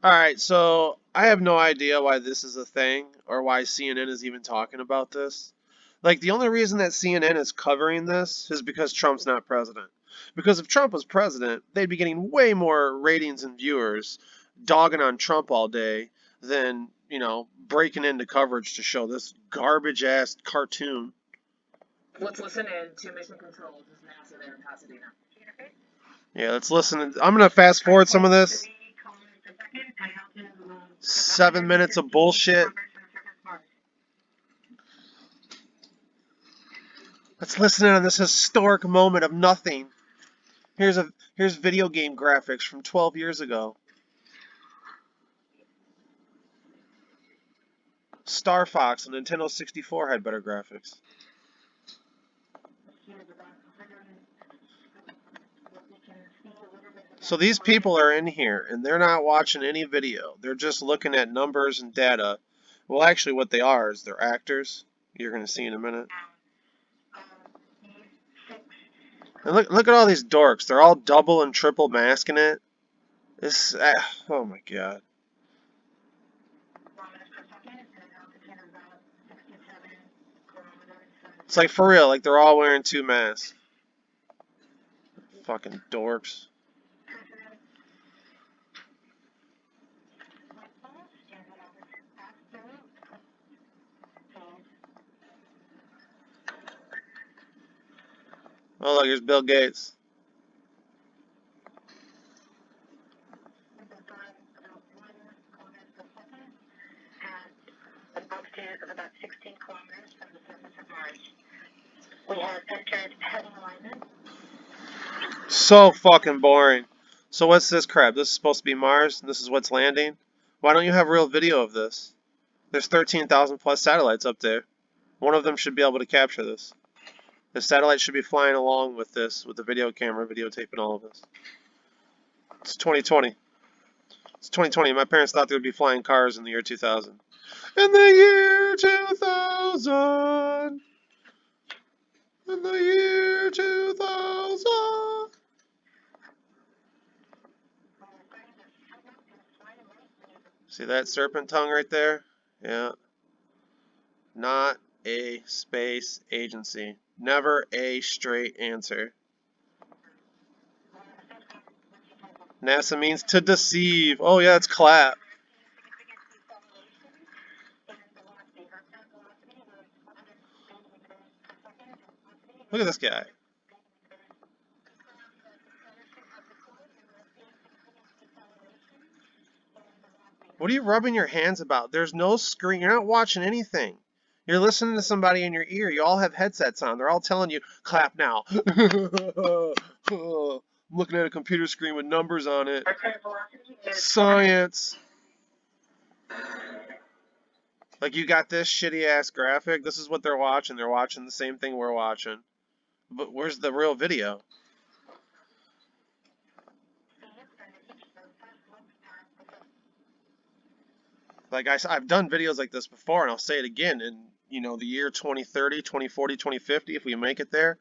Alright, so I have no idea why this is a thing or why CNN is even talking about this. Like, the only reason that CNN is covering this is because Trump's not president. Because if Trump was president, they'd be getting way more ratings and viewers dogging on Trump all day than, breaking into coverage to show this garbage ass cartoon. Let's listen in to Mission Control. This is NASA there in Pasadena. Yeah, let's listen. I'm going to fast forward some of this. 7 minutes of bullshit. Let's listen in on this historic moment of nothing. Here's video game graphics from 12 years ago. Star Fox and Nintendo 64 had better graphics. So these people are in here and they're not watching any video. They're just looking at numbers and data. Well, actually what they are is they're actors. You're going to see in a minute. And look at all these dorks. They're all double and triple masking it. Oh my god. It's like for real, like they're all wearing two masks. Fucking dorks. Oh look, here's Bill Gates. Of about 16 kilometers from the surface of Mars. We have entered heading alignment. So fucking boring. So what's this crap? This is supposed to be Mars, and this is what's landing? Why don't you have real video of this? There's 13,000 plus satellites up there. One of them should be able to capture this. The satellite should be flying along with this, with the video camera videotaping all of this. It's 2020. It's 2020. My parents thought there would be flying cars in the year 2000. In the year 2000. In the year 2000. See that serpent tongue right there? Yeah. Not a space agency. Never a straight answer. NASA means to deceive. Oh yeah, it's clap. Look at this guy. What are you rubbing your hands about? There's no screen. You're not watching anything. You're listening to somebody in your ear. You all have headsets on. They're all telling you, clap now. I'm looking at a computer screen with numbers on it. Science. Like, you got this shitty ass graphic. This is what they're watching. They're watching the same thing we're watching. But where's the real video? Like, I've done videos like this before, and I'll say it again. In, the year 2030, 2040, 2050, if we make it there,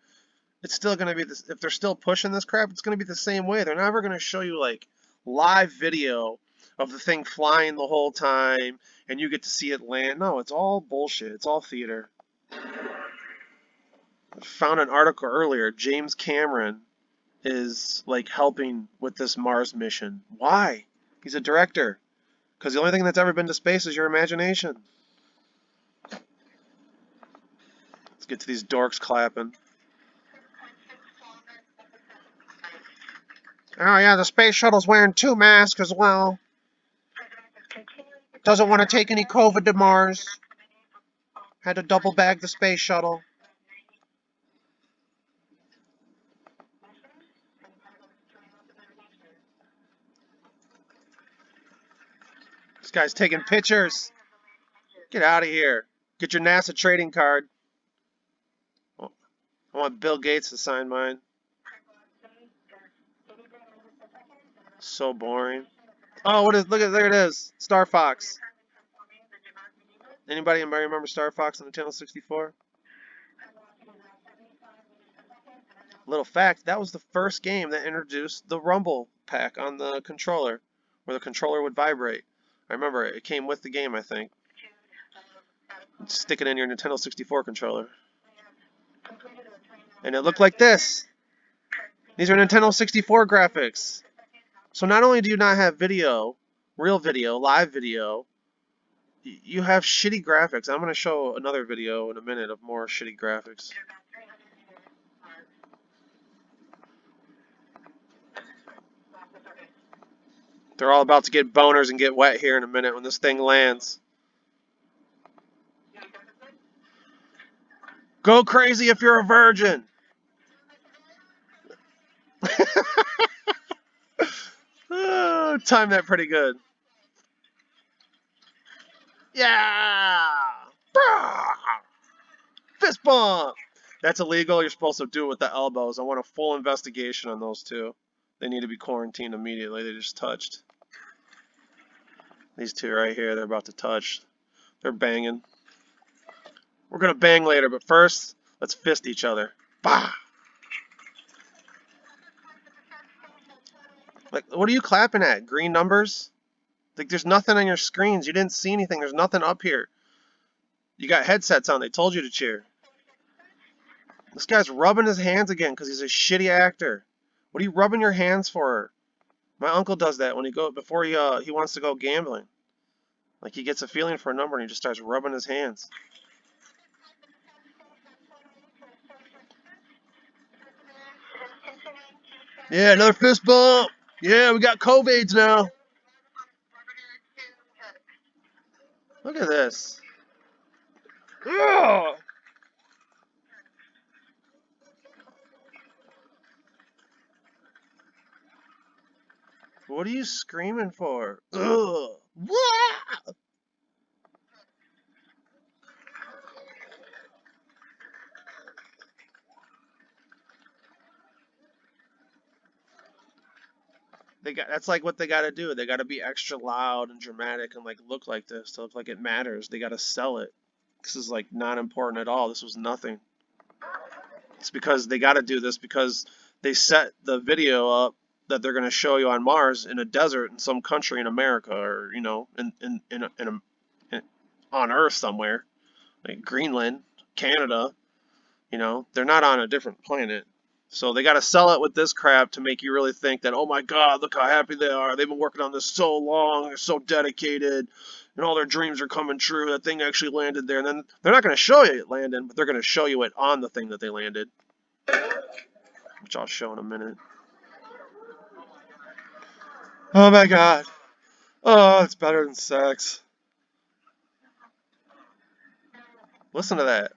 it's still going to be this. If they're still pushing this crap, it's going to be the same way. They're never going to show you, like, live video of the thing flying the whole time, and you get to see it land. No, it's all bullshit. It's all theater. I found an article earlier. James Cameron is, like, helping with this Mars mission. Why? He's a director. Because the only thing that's ever been to space is your imagination. Let's get to these dorks clapping. Oh yeah, the space shuttle's wearing two masks as well. Doesn't want to take any COVID to Mars. Had to double bag the space shuttle. This guy's taking pictures. Get out of here. Get your NASA trading card. I want Bill Gates to sign mine. So boring. Oh, what is? Look at there it is. Star Fox. Anybody remember Star Fox on the Nintendo 64? Little fact, that was the first game that introduced the Rumble pack on the controller. where the controller would vibrate. I remember it came with the game, I think. Stick it in your Nintendo 64 controller. And it looked like this. These are Nintendo 64 graphics. So not only do you not have video, real video, live video, you have shitty graphics. I'm going to show another video in a minute of more shitty graphics. They're all about to get boners and get wet here in a minute when this thing lands. Go crazy if you're a virgin. Timed that pretty good. Yeah! Fist bump! That's illegal. You're supposed to do it with the elbows. I want a full investigation on those two. They need to be quarantined immediately. They just touched. These two right here, they're about to touch. They're banging. We're going to bang later, but first, let's fist each other. Bah! Like, what are you clapping at? Green numbers? Like, there's nothing on your screens. You didn't see anything. There's nothing up here. You got headsets on. They told you to cheer. This guy's rubbing his hands again because he's a shitty actor. What are you rubbing your hands for? My uncle does that when before he wants to go gambling. Like, he gets a feeling for a number and he just starts rubbing his hands. Yeah, another fist bump. Yeah, we got COVIDs now. Look at this. Ugh. What are you screaming for? Ugh. Wah! That's like what they got to do. They got to be extra loud and dramatic and like look like this to look like it matters. They got to sell it. This is like not important at all. This was nothing. It's because they got to do this because they set the video up that they're going to show you on Mars in a desert in some country in America, or you know, on Earth somewhere, like Greenland, Canada. You know, they're not on a different planet. So they got to sell it with this crap to make you really think that, oh my God, look how happy they are. They've been working on this so long. They're so dedicated. And all their dreams are coming true. That thing actually landed there. And then they're not going to show you it landed, but they're going to show you it on the thing that they landed. Which I'll show in a minute. Oh my God. Oh, it's better than sex. Listen to that.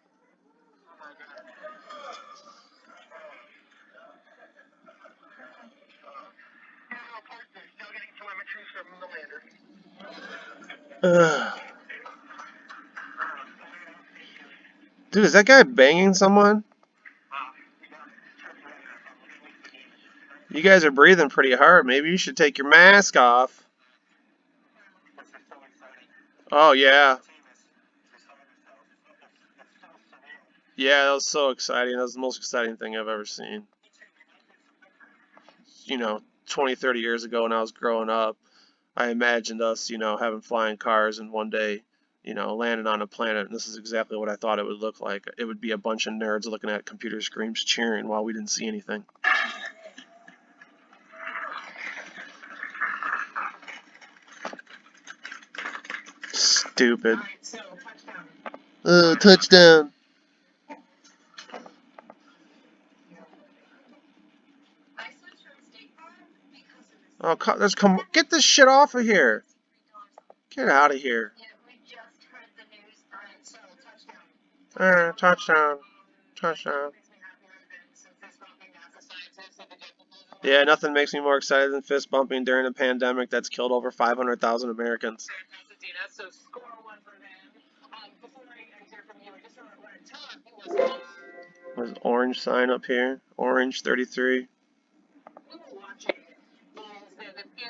Ugh. Dude, is that guy banging someone? You guys are breathing pretty hard. Maybe you should take your mask off. Oh, yeah. Yeah, that was so exciting. That was the most exciting thing I've ever seen. You know, 20, 30 years ago when I was growing up, I imagined us, you know, having flying cars and one day, you know, landing on a planet. And this is exactly what I thought it would look like. It would be a bunch of nerds looking at computer screens cheering while we didn't see anything. Stupid. Touchdown. Oh, get this shit off of here. Get out of here. Touchdown. Touchdown. Yeah, nothing makes me more excited than fist bumping during a pandemic that's killed over 500,000 Americans. There's an orange sign up here. Orange 33.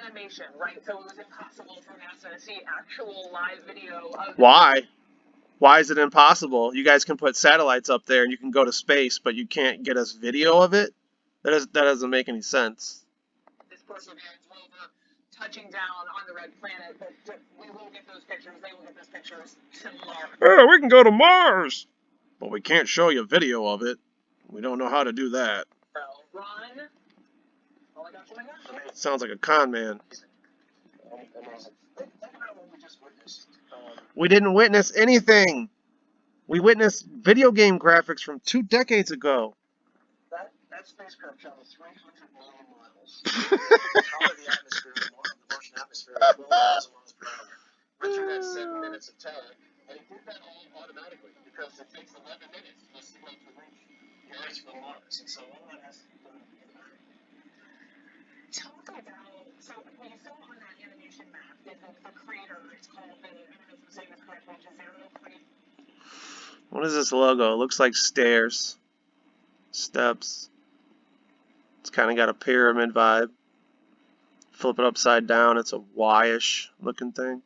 Animation, right? So it was impossible for NASA to see actual live video of. Why? Why is it impossible? You guys can put satellites up there and you can go to space, but you can't get us video of it? That doesn't make any sense. This Perseverance rover touching down on the red planet, but we will get those pictures. They will get those pictures tomorrow. Yeah, we can go to Mars, but we can't show you video of it. We don't know how to do that. Run. Oh my gosh, oh my gosh. Sounds like a con man. We didn't witness anything. We witnessed video game graphics from 2 decades ago. That spacecraft traveled 300 million miles. The power of the atmosphere, the Martian atmosphere, is 12,000 miles per hour. Went through that 7 minutes of time, and it did that all automatically because it takes 11 minutes for the signal to reach the Earth from Mars. And so all that has to be done in Talk about, so when you saw on that animation map, the crater, it's called, I don't know if I'm saying this correctly, Jezero Crater. What is this logo? It looks like stairs. Steps. It's kind of got a pyramid vibe. Flip it upside down, it's a Y-ish looking thing.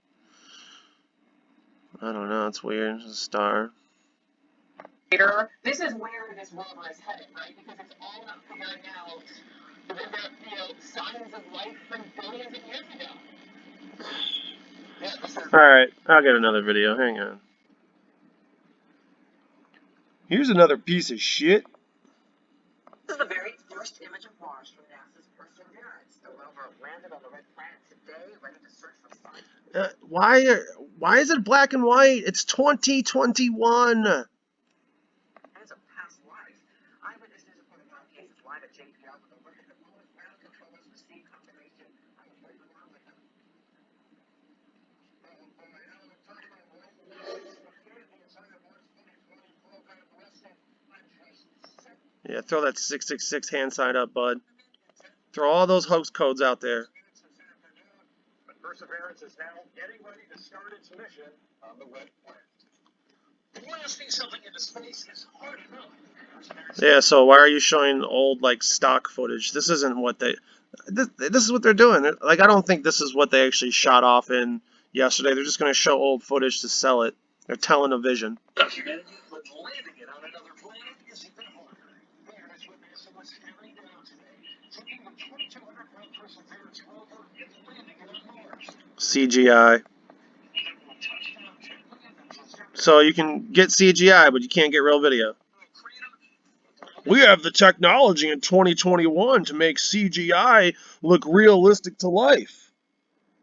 I don't know, it's weird. It's a star. This is where this rover is headed, right? Because it's all about figuring out the signs of life from billions of years ago. Yeah, Alright, I'll get another video. Hang on. Here's another piece of shit. This is the very first image of Mars from NASA's Perseverance. The rover landed on the red planet today, ready to search for signs. Why is it black and white? It's 2021. As a past life, eyewitness news reported on cases live at JPL with a look at the moment ground controllers received confirmation. I was right along with them. Yeah, throw that 666 hand sign up, bud. Throw all those hoax codes out there. But Perseverance is now getting ready to start its mission on the red planet. Blasting something into space is hard enough. Yeah, so why are you showing old, like, stock footage? This isn't what they... This is what they're doing. Like, I don't think this is what they actually shot off in yesterday. They're just going to show old footage to sell it. They're telling a vision. But landing it on another planet is even harder. Here's what NASA was carrying out today. Taking the 2,200-pound Perseverance rover and landing it on Mars. CGI. So you can get CGI, but you can't get real video. We have the technology in 2021 to make CGI look realistic to life.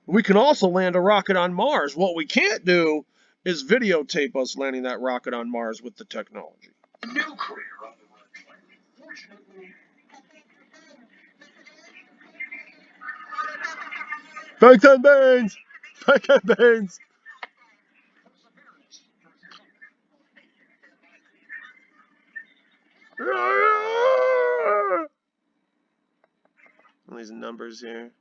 We can also land a rocket on Mars. What we can't do is videotape us landing that rocket on Mars with the technology. New career on the red planet. Fortunately, Back and Baines! Back and Baines! All these numbers here.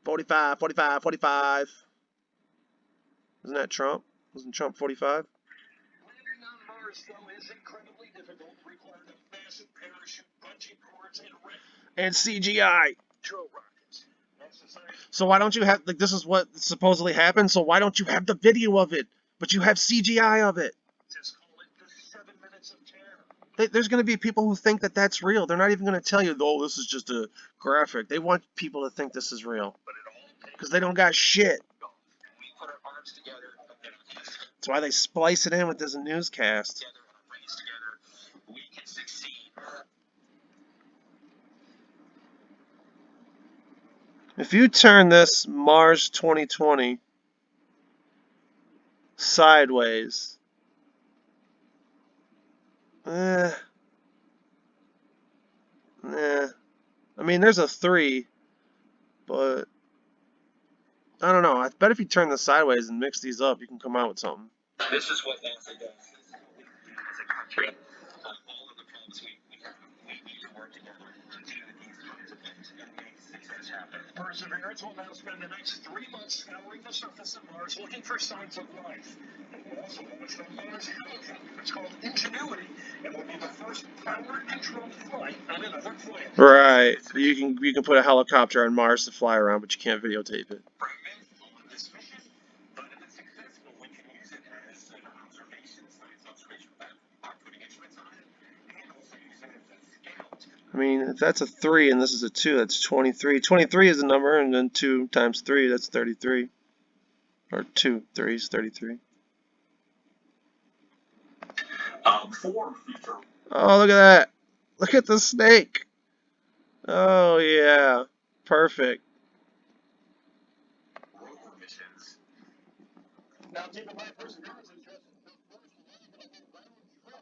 45, 45, 45. Isn't that Trump? Wasn't Trump 45? landing on Mars, though, is incredibly difficult. Required a massive parachute, bungee cords, and And CGI. retro rockets. NASA scientists So why don't you have, like, this is what supposedly happened, so why don't you have the video of it, but you have CGI of it? call it the 7 minutes of terror. There's going to be people who think that that's real. They're not even going to tell you, oh, this is just a graphic. They want people to think this is real. But it all takes Because they don't got shit. off. And we put our arms together and That's why they splice it in with this newscast. together and our brains together, we can succeed. If you turn this Mars 2020 sideways, I mean, there's a 3, but I don't know. I bet if you turn this sideways and mix these up, you can come out with something. This is what NASA does. As a country, all of the problems we have, we need to work together to do these kinds of things and make success happen. Perseverance will now spend the next 3 months scouring the surface of Mars looking for signs of life. And we'll also launch the Mars helicopter. It's called Ingenuity and will be the first power-controlled flight on another planet. Right. You can put a helicopter on Mars to fly around, but you can't videotape it. For a minute on this mission, but if it's successful, we can use it as an observation, science observation platform by putting instruments on it, and also use it as a scout I mean, if that's a 3 and this is a 2, that's 23. 23 is the number, and then 2 times 3, that's 33. Or 2 3s, 33. 4 future Oh, look at that. Look at the snake. Oh, yeah. Perfect. rover missions. Now, keep in mind, Perseverance is just the first leg of a round trip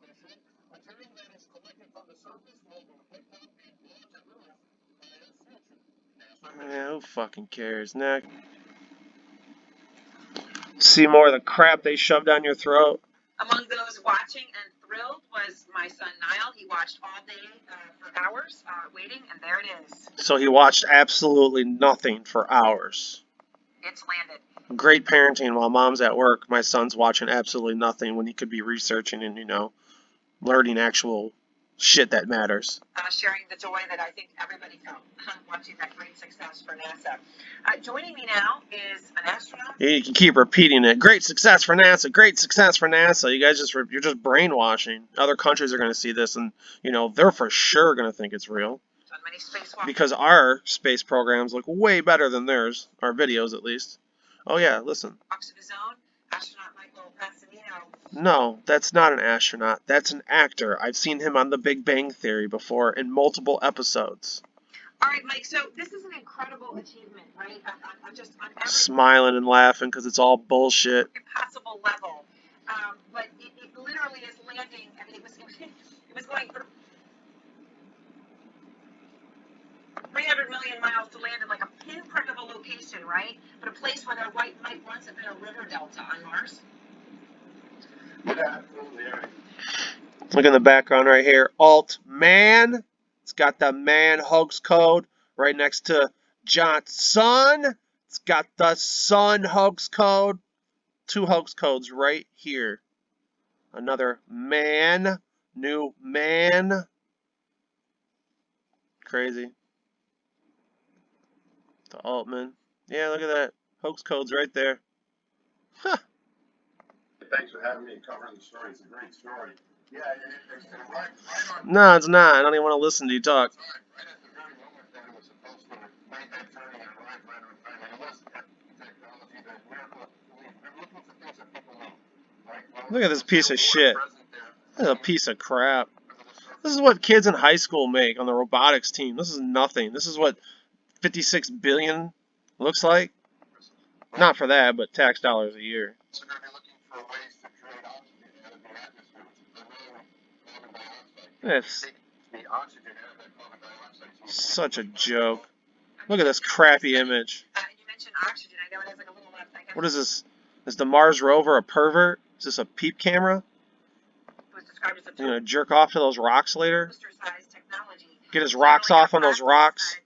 mission. Material that is collected from the surface will be picked up and brought to Earth by a future NASA mission. Yeah, who fucking cares? Next. See more of the crap they shove down your throat? Among those watching and thrilled was my son Niall. He watched all day for hours waiting, and there it is. So he watched absolutely nothing for hours. It's landed. Great parenting while mom's at work. My son's watching absolutely nothing when he could be researching and, learning actual shit that matters. Sharing the joy that I think everybody felt watching that great success for NASA. Joining me now is an astronaut. You can keep repeating it. Great success for NASA. Great success for NASA. You guys you're just brainwashing. Other countries are going to see this and, they're for sure going to think it's real. On many spacewalks. Because our space programs look way better than theirs. Our videos, at least. Oh, yeah, listen. Of his own, astronaut Michael Passanino. No, that's not an astronaut. That's an actor. I've seen him on The Big Bang Theory before in multiple episodes. All right, Mike, so this is an incredible achievement, right? I'm just on every Smiling and laughing because it's all bullshit. possible level. But it literally is landing. I mean, it was going for 300 million miles to land in like a pinprick of a location, right? But a place where there might once have been a river delta on Mars. Yeah, absolutely. Look in the background right here. Alt Man. It's got the man hoax code right next to Johnson. It's got the Sun hoax code. 2 hoax codes right here. Another man. New man. Crazy. The Altman. Yeah, look at that. Hoax codes right there. Huh. Thanks for having me and covering the story. It's a great story. Yeah, it's right on. No, it's not. I don't even want to listen to you talk. Right at the very moment that it was supposed to make that journey and arrive right on time. And it was technology, that miracle of belief. I'm looking for things that people know. Right? Look at this piece of shit. This is a piece of crap. This is what kids in high school make on the robotics team. This is nothing. This is what 56 billion looks like. Not for that, but tax dollars a year. So they're going to be looking for ways to create oxygen out of the atmosphere, which is primarily carbon dioxide. It's The oxygen out of that carbon dioxide. such a joke. Look at this crappy image. You mentioned oxygen. I know it has like a little left. What is this? Is the Mars rover a pervert? Is this a peep camera? It was described as a You gonna jerk off to those rocks later? toaster-sized technology. Get his rocks off on those rocks?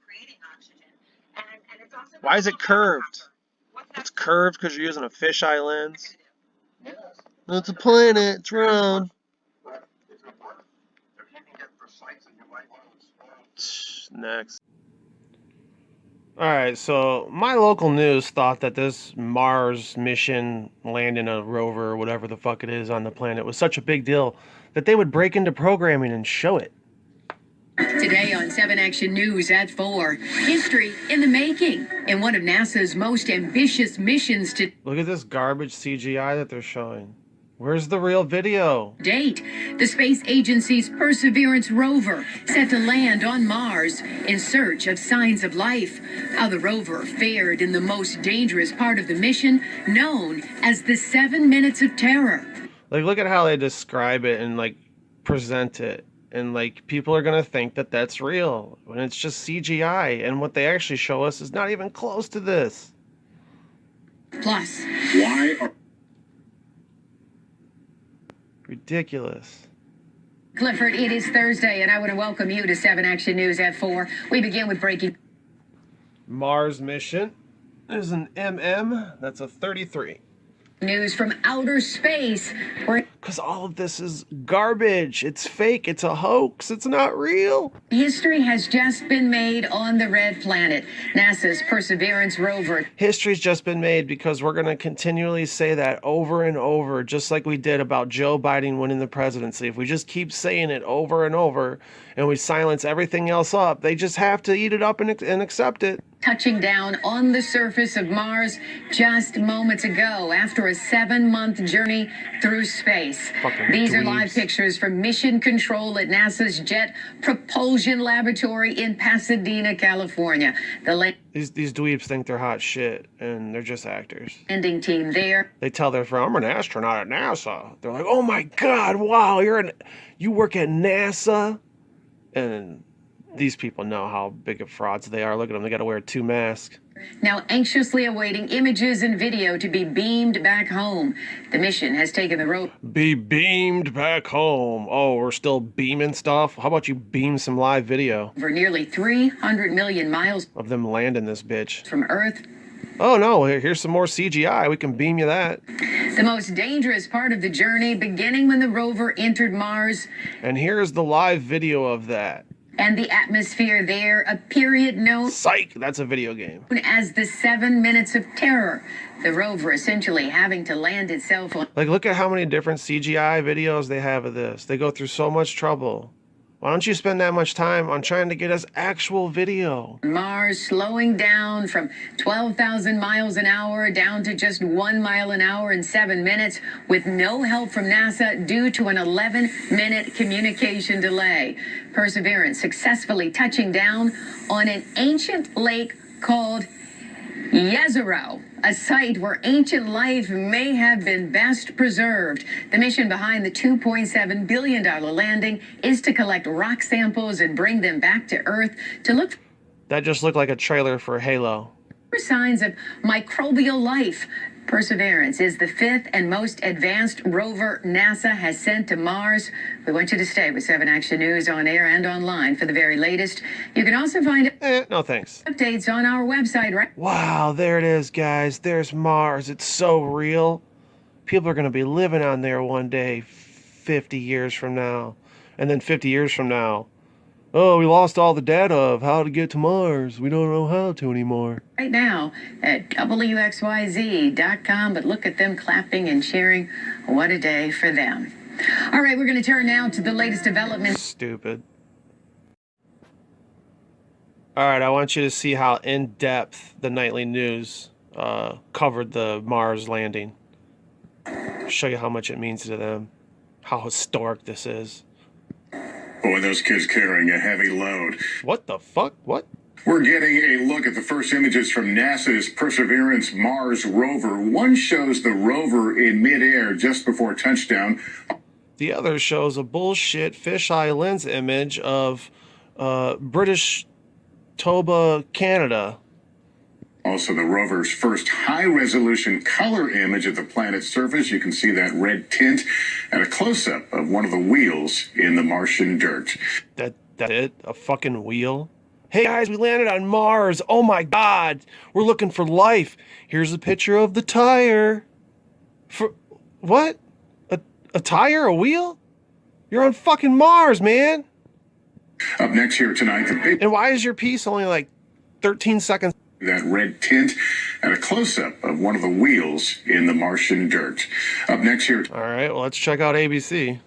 Creating oxygen. And it's also Why is it curved? What's that? It's curved because you're using a fisheye lens. Yes. It's a planet. It's round. But it's important. If you can get precise, and you might want to explore. Next. Alright, so my local news thought that this Mars mission landing a rover or whatever the fuck it is on the planet was such a big deal that they would break into programming and show it. Today on 7 Action News at 4, history in the making in one of NASA's most ambitious missions to Look at this garbage CGI that they're showing. Where's the real video? date. The space agency's Perseverance rover set to land on Mars in search of signs of life. How the rover fared in the most dangerous part of the mission, known as the 7 Minutes of Terror. Like, look at how they describe it and, like, present it. And, like, people are going to think that that's real when it's just CGI. And what they actually show us is not even close to this. Plus, Why are Ridiculous. Clifford, it is Thursday, and I want to welcome you to 7 Action News at 4. We begin with breaking. Mars mission is an MM. That's a 33. News from outer space, where Because all of this is garbage. It's fake. It's a hoax. It's not real. history has just been made on the red planet. NASA's Perseverance rover. History's just been made because we're going to continually say that over and over, just like we did about Joe Biden winning the presidency. If we just keep saying it over and over and we silence everything else up, they just have to eat it up and accept it. Touching down on the surface of Mars just moments ago after a 7-month journey through space. These are live pictures from mission control at NASA's Jet Propulsion Laboratory in Pasadena, California. These dweebs think they're hot shit, and they're just actors. Landing team there. They tell their friend, I'm an astronaut at NASA. They're like, oh my God, wow, you work at NASA? And these people know how big of frauds they are. Look at them. They got to wear 2 masks. Now anxiously awaiting images and video to be beamed back home. The mission has taken the rope. Be beamed back home. Oh, we're still beaming stuff? How about you beam some live video? For nearly 300 million miles of them landing this bitch. From Earth. Oh no, here's some more CGI. We can beam you that. The most dangerous part of the journey beginning when the rover entered Mars. And here's the live video of that. And the atmosphere there, a period known... Psych, that's a video game. ...as the 7 minutes of terror. The rover essentially having to land itself on... Like, look at how many different CGI videos they have of this. They go through so much trouble. Why don't you spend that much time on trying to get us actual video? Mars slowing down from 12,000 miles an hour down to just 1 mile an hour in 7 minutes with no help from NASA due to an 11-minute communication delay. Perseverance successfully touching down on an ancient lake called Jezero, a site where ancient life may have been best preserved. The mission behind the $2.7 billion landing is to collect rock samples and bring them back to Earth to look. That just looked like a trailer for Halo. For signs of microbial life. Perseverance is the 5th and most advanced rover NASA has sent to Mars. We want you to stay with 7 Action News on air and online for the very latest. You can also find no thanks. Updates on our website, right? Wow, there it is, guys. There's Mars. It's so real. People are going to be living on there one day, 50 years from now. And then 50 years from now, oh, we lost all the data of how to get to Mars. We don't know how to anymore. Right now at WXYZ.com, but look at them clapping and cheering. What a day for them. All right, we're going to turn now to the latest developments. Stupid. All right, I want you to see how in-depth the nightly news covered the Mars landing. Show you how much it means to them, how historic this is. Boy, those kids carrying a heavy load. What the fuck? What? We're getting a look at the first images from NASA's Perseverance Mars rover. One shows the rover in midair just before touchdown. The other shows a bullshit fisheye lens image of British Toba, Canada. Also, the rover's first high-resolution color image of the planet's surface. You can see that red tint and a close-up of one of the wheels in the Martian dirt. That's it? A fucking wheel? Hey guys, we landed on Mars. Oh my God. We're looking for life. Here's a picture of the tire. For what? A tire? A wheel? You're on fucking Mars, man. Up next here tonight, the big... And why is your piece only like 13 seconds? That red tint and a close-up of one of the wheels in the Martian dirt. Up next here... All right, well, let's check out ABC.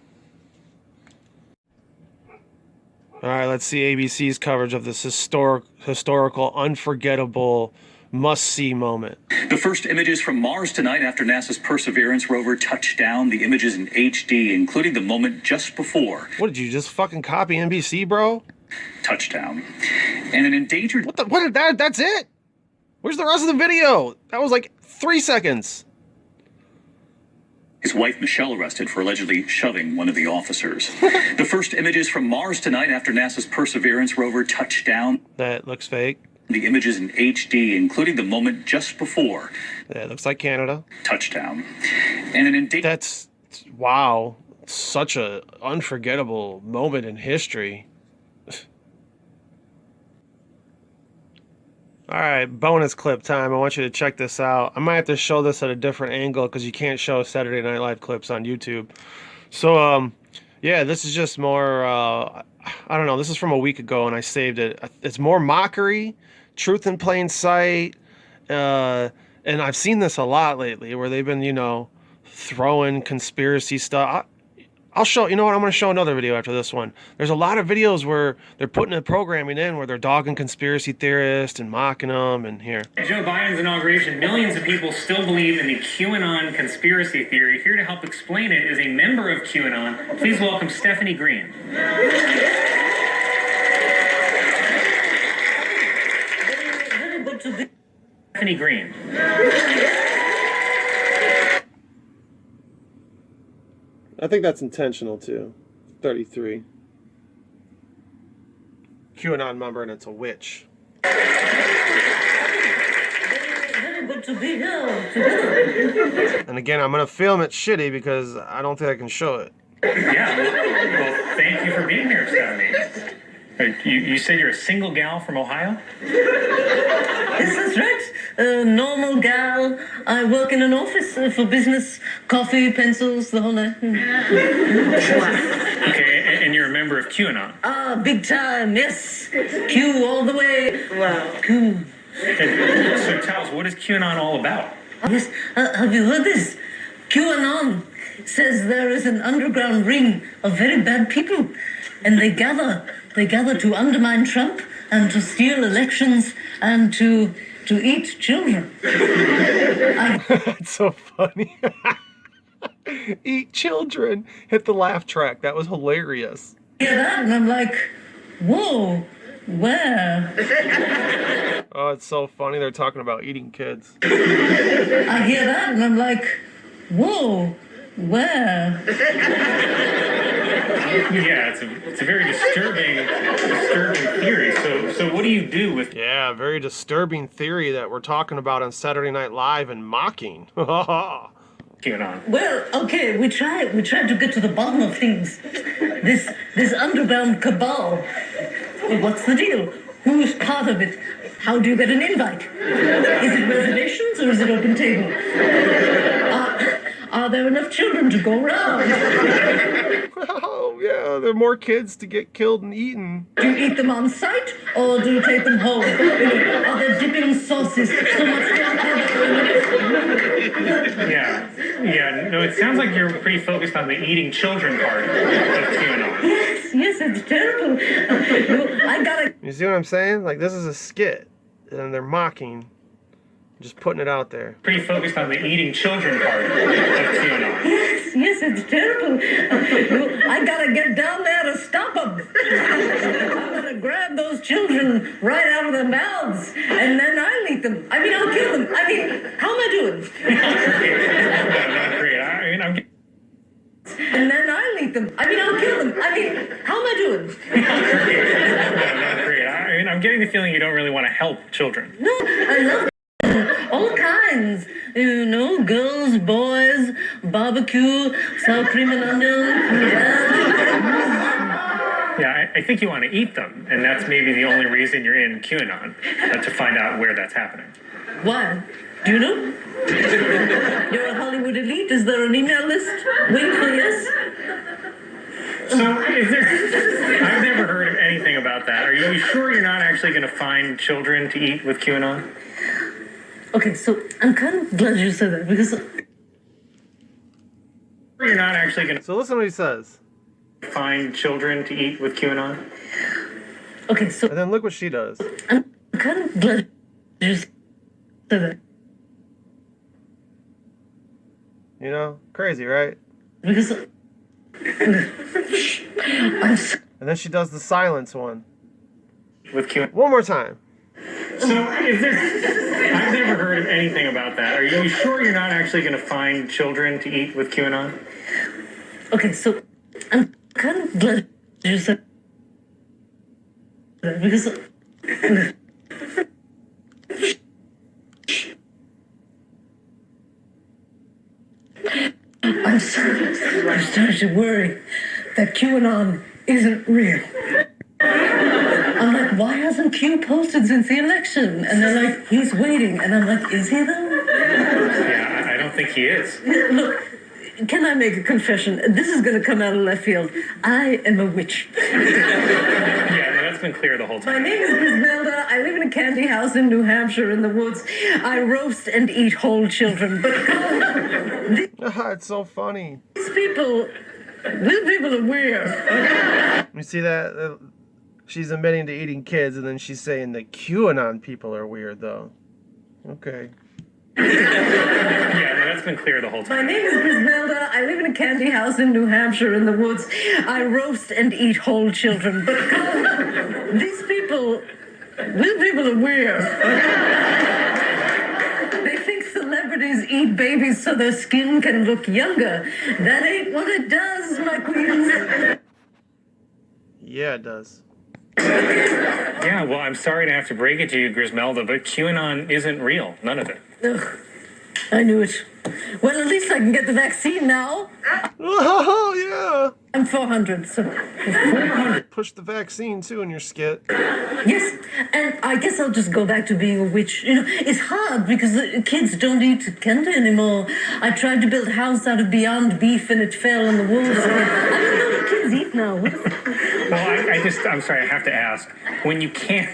All right, let's see ABC's coverage of this historical, unforgettable, must-see moment. The first images from Mars tonight after NASA's Perseverance rover touched down. The images in HD, including the moment just before. What, did you just fucking copy NBC, bro? Touchdown. And an endangered... That's it? Where's the rest of the video? That was like 3 seconds. His wife, Michelle, arrested for allegedly shoving one of the officers. The first images from Mars tonight after NASA's Perseverance rover touched down. That looks fake. The images in HD, including the moment just before. That looks like Canada. Touchdown. And an That's... wow. Such a unforgettable moment in history. All right, bonus clip time. I want you to check this out. I might have to show this at a different angle because you can't show Saturday Night Live clips on YouTube. So, yeah, this is just more, I don't know, this is from a week ago and I saved it. It's more mockery, truth in plain sight, and I've seen this a lot lately where they've been, you know, throwing conspiracy stuff. I'll show, you know what, I'm going to show another video after this one. There's a lot of videos where they're putting the programming in where they're dogging conspiracy theorists and mocking them, and here. Joe Biden's inauguration, millions of people still believe in the QAnon conspiracy theory. Here to help explain it is a member of QAnon. Please welcome Stephanie Green. Stephanie Green. I think that's intentional too. 33. QAnon member, and it's a witch. Very good to be here together. And again, I'm gonna film it shitty because I don't think I can show it. Yeah, well, thank you for being here, Stephanie. You said you're a single gal from Ohio? Yes, that's right. Normal gal. I work in an office for business, coffee, pencils, the whole night. Okay, and you're a member of QAnon? Ah, big time, yes. Q all the way. Wow. Q. So tell us, what is QAnon all about? Yes, have you heard this? QAnon says there is an underground ring of very bad people, and they gather to undermine Trump and to steal elections and to eat children. That's so funny. Eat children. Hit the laugh track. That was hilarious. I hear that and I'm like, whoa, where? Oh, it's so funny. They're talking about eating kids. I hear that and I'm like, whoa, where? Yeah, it's a very disturbing theory. So what do you do with? Yeah, very disturbing theory that we're talking about on Saturday Night Live and mocking. QAnon? Well, okay, we tried to get to the bottom of things. This underground cabal. What's the deal? Who's part of it? How do you get an invite? Is it reservations or is it open table? Are there enough children to go around? Oh, yeah, there are more kids to get killed and eaten. Do you eat them on site or do you take them home? Are there dipping sauces? So much Yeah, no, it sounds like you're pretty focused on the eating children part of QAnon. Yes, it's terrible. I gotta... You see what I'm saying? Like, this is a skit, and they're mocking. Just putting it out there. Pretty focused on the eating children part of QAnon. Yes, it's terrible. I gotta get down there to stop them. I'm gonna grab those children right out of their mouths, and then I'll eat them. I mean, I'll kill them. I mean, how am I doing? Not great. I'm And then I'll eat them. I mean, I'll kill them. I mean, how am I doing? not great. I'm getting the feeling you don't really want to help children. No, I love all kinds. You know, girls, boys, barbecue, sour cream and onion. Yeah, I think you want to eat them, and that's maybe the only reason you're in QAnon, to find out where that's happening. Why? Do you know? You're a Hollywood elite. Is there an email list? Wink for yes? So, I've never heard of anything about that. Are you sure you're not actually going to find children to eat with QAnon? Okay, so I'm kind of glad you said that because... You're not actually going to... So listen to what he says. Find children to eat with QAnon? Okay, so... And then look what she does. I'm kind of glad you said that. You know? Crazy, right? Because... And then she does the silence one. With QAnon? One more time. So, I've never heard of anything about that. Are you sure you're not actually going to find children to eat with QAnon? Okay, so I'm kind of glad you said that because I'm starting to worry that QAnon isn't real. I'm like, why hasn't Q posted since the election. And they're like, he's waiting. And I'm like, is he though? Yeah, I don't think he is. Look, can I make a confession? This is going to come out of left field. I am a witch. Yeah, no, that's been clear the whole My time. name is Grismelda. I live in a candy house in New Hampshire in the woods. I roast and eat whole children. But It's so funny. these people are weird. You see that? She's admitting to eating kids, and then she's saying that QAnon people are weird, though. Okay. Yeah, no, that's been clear the whole My time. name is Grismelda. I live in a candy house in New Hampshire in the woods. I roast and eat whole children. But these people are weird. They think celebrities eat babies so their skin can look younger. That ain't what it does, my queens. Yeah, it does. Yeah, well, I'm sorry to have to break it to you, Grismelda, but QAnon isn't real. None of it. Ugh, I knew it. Well, at least I can get the vaccine now. Oh, yeah. I'm 400, so... 400. Push the vaccine, too, in your skit. Yes, and I guess I'll just go back to being a witch. You know, it's hard because the kids don't eat candy anymore. I tried to build a house out of Beyond Beef and it fell and the wolves... I don't know what kids eat now. Well, I'm sorry, I have to ask. When you can't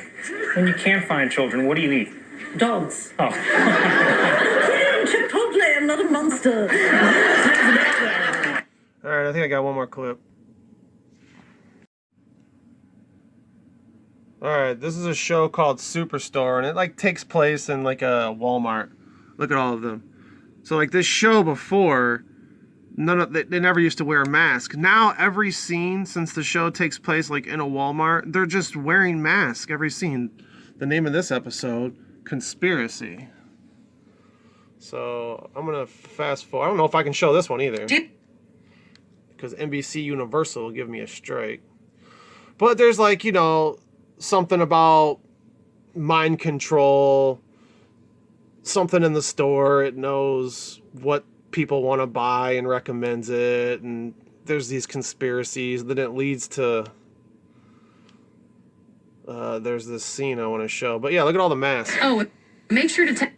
find children, what do you eat? Dogs. Oh. I'm kidding, Chipotle, I'm not a monster. All right, I think I got one more clip. All right, this is a show called Superstore, and it like takes place in like a Walmart. Look at all of them. So like this show before, they never used to wear a mask. Now every scene since the show takes place like in a Walmart, they're just wearing masks every scene. The name of this episode, Conspiracy. So I'm gonna fast forward. I don't know if I can show this one either, because NBC Universal will give me a strike. But there's like, you know, something about mind control, something in the store, it knows what people want to buy and recommends it, and there's these conspiracies, then it leads to there's this scene I want to show. But yeah, look at all the masks. Oh, make sure to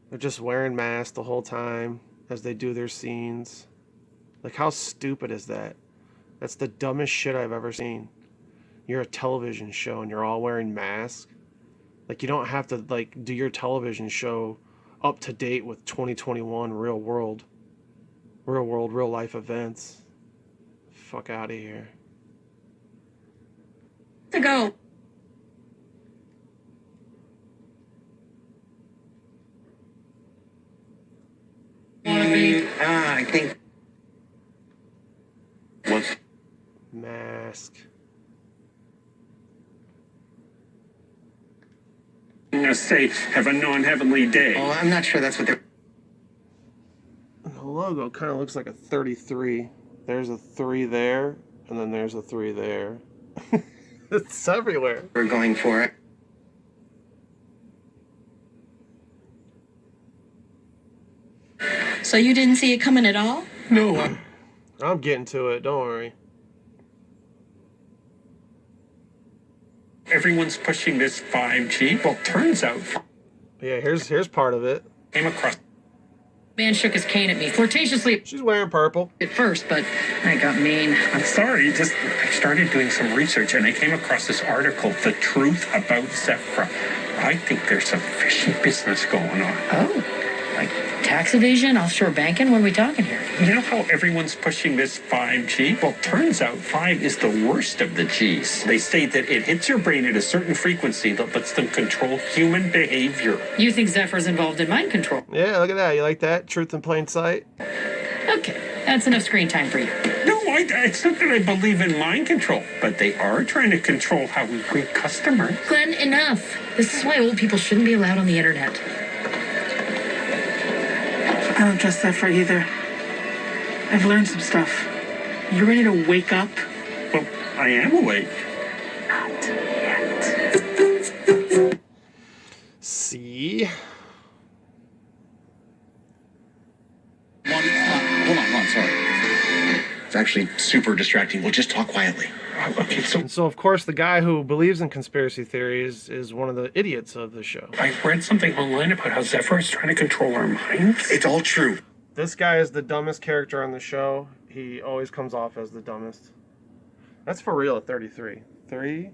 They're just wearing masks the whole time as they do their scenes. Like, how stupid is that? That's the dumbest shit I've ever seen. You're a television show and you're all wearing masks. Like, you don't have to, like, do your television show up to date with 2021 real life events. Fuck out of here. to go. I think. What's Mask. gonna say, have a non-heavenly day. Oh, I'm not sure that's what they're. The logo kind of looks like a 33. There's a 3 there, and then there's a 3 there. It's everywhere. We're going for it. So you didn't see it coming at all? No. I'm getting to it, don't worry. Everyone's pushing this 5G. Well, turns out, Yeah, here's part of it. came across. Man shook his cane at me flirtatiously She's wearing purple. at first, but I got mean. I'm sorry, I started doing some research and I came across this article, The Truth About Zephyr. I think there's some fishy business going on. Oh, like tax evasion, offshore banking? What are we talking here? You know how everyone's pushing this 5G? Well, turns out 5 is the worst of the Gs. They say that it hits your brain at a certain frequency that lets them control human behavior. You think Zephyr's involved in mind control? Yeah, look at that. You like that? Truth in plain sight. Okay, that's enough screen time for you. No, it's not that I believe in mind control, but they are trying to control how we greet customers. Glenn, enough. This is why old people shouldn't be allowed on the internet. I don't trust Zephyr either. I've learned some stuff. You ready to wake up? Well, I am awake. Not yet. See? Hold on, sorry. It's actually super distracting. We'll just talk quietly. Okay, so And so, of course, the guy who believes in conspiracy theories is one of the idiots of the show. I read something online about how Zephyr is trying to control our minds. It's all true. This guy is the dumbest character on the show. He always comes off as the dumbest. That's for real at 33. 3.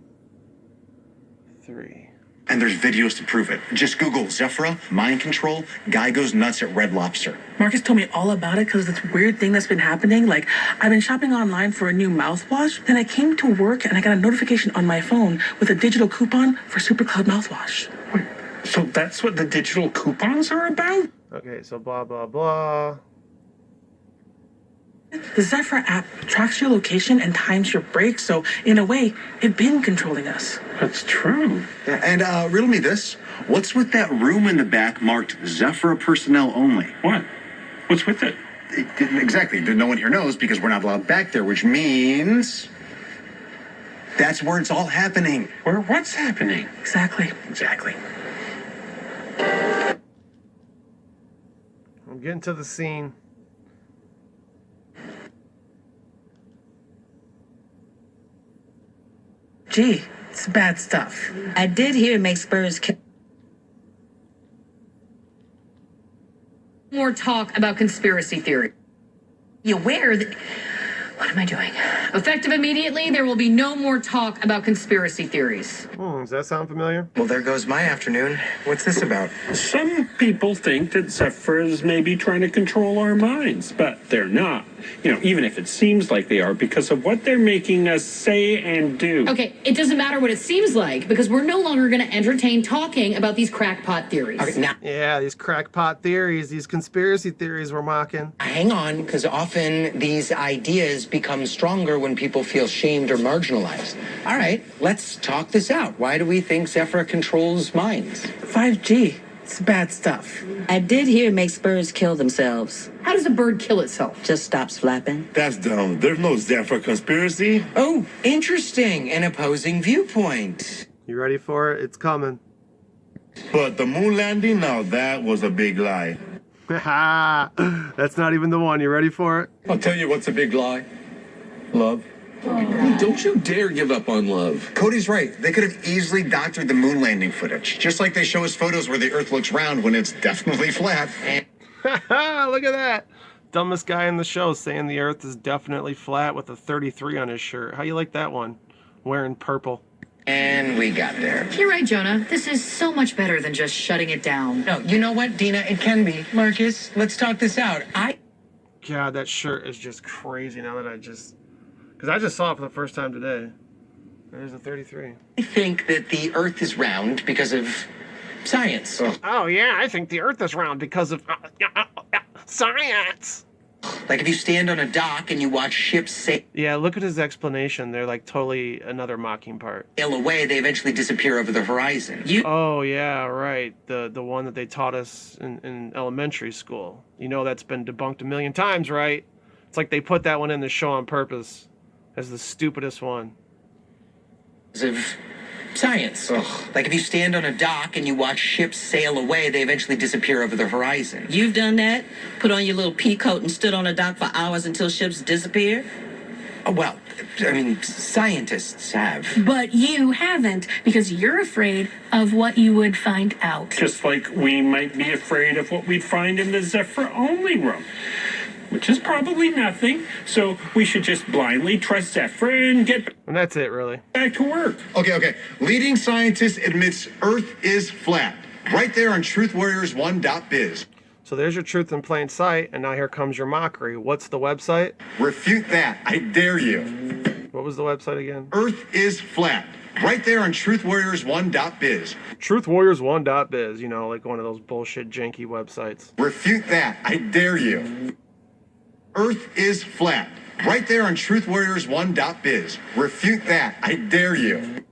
And there's videos to prove it. Just Google Zephyr, mind control, guy goes nuts at Red Lobster. Marcus told me all about it because this weird thing that's been happening. Like, I've been shopping online for a new mouthwash. Then I came to work and I got a notification on my phone with a digital coupon for Super Cloud mouthwash. Wait, so that's what the digital coupons are about? Okay, so blah, blah, blah. The Zephyr app tracks your location and times your breaks, so in a way, it's been controlling us. That's true. Yeah, and riddle me this. What's with that room in the back marked Zephyr personnel only? What? What's with it? Exactly. No one here knows because we're not allowed back there, which means that's where it's all happening. Where what's happening? Exactly. I'm getting to the scene. Gee, it's bad stuff. I did hear it makes Spurs more talk about conspiracy theory. You aware that... What am I doing? Effective immediately, there will be no more talk about conspiracy theories. Does that sound familiar? Well, there goes my afternoon. What's this about? Some people think that Zephyr is maybe trying to control our minds, but they're not. You know, even if it seems like they are, because of what they're making us say and do. Okay, it doesn't matter what it seems like, because we're no longer going to entertain talking about these crackpot theories. Okay, now, Yeah, these crackpot theories, these conspiracy theories we're mocking. hang on, because often these ideas become stronger when people feel shamed or marginalized. All right, let's talk this out. Why do we think Zephyr controls minds? 5G, it's bad stuff. I did hear it makes birds kill themselves. How does a bird kill itself? Just stops flapping. That's dumb. There's no Zephyr conspiracy. Oh, interesting. An opposing viewpoint. You ready for it? It's coming. But the moon landing, now that was a big lie. That's not even the one. You ready for it? I'll tell you what's a big lie. Love. Don't you dare give up on love. Cody's right. They could have easily doctored the moon landing footage, just like they show us photos where the Earth looks round when it's definitely flat. Look at that. Dumbest guy in the show saying the Earth is definitely flat with a 33 on his shirt. How you like that one? Wearing purple. And we got there. You're right, Jonah. This is so much better than just shutting it down. No, you know what, Dina? It can be. Marcus, let's talk this out. God, that shirt is just crazy now that because I just saw it for the first time today. There's a 33. I think that the Earth is round because of science. Oh, yeah, I think the Earth is round because of science. Like if you stand on a dock and you watch ships sail Yeah, look at his explanation. They're like totally another mocking part. away, they eventually disappear over the horizon. Oh, yeah, right. The one that they taught us in elementary school. You know that's been debunked a million times, right? It's like they put that one in the show on purpose as the stupidest one. Of science. Like if you stand on a dock and you watch ships sail away, they eventually disappear over the horizon. You've done that? Put on your little pea coat and stood on a dock for hours until ships disappear? Oh, well, I mean, scientists have. But you haven't, because you're afraid of what you would find out. Just like we might be afraid of what we'd find in the Zephyr only room, which is probably nothing. So we should just blindly trust Zephyr and get And that's it, really. back to work. Okay. Leading scientist admits Earth is flat. Right there on truthwarriors1.biz. So there's your truth in plain sight, and now here comes your mockery. What's the website? Refute that. I dare you. What was the website again? Earth is flat. Right there on truthwarriors1.biz. Truthwarriors1.biz, you know, like one of those bullshit janky websites. Refute that. I dare you. Earth is flat. Right there on truthwarriors1.biz. Refute that. I dare you.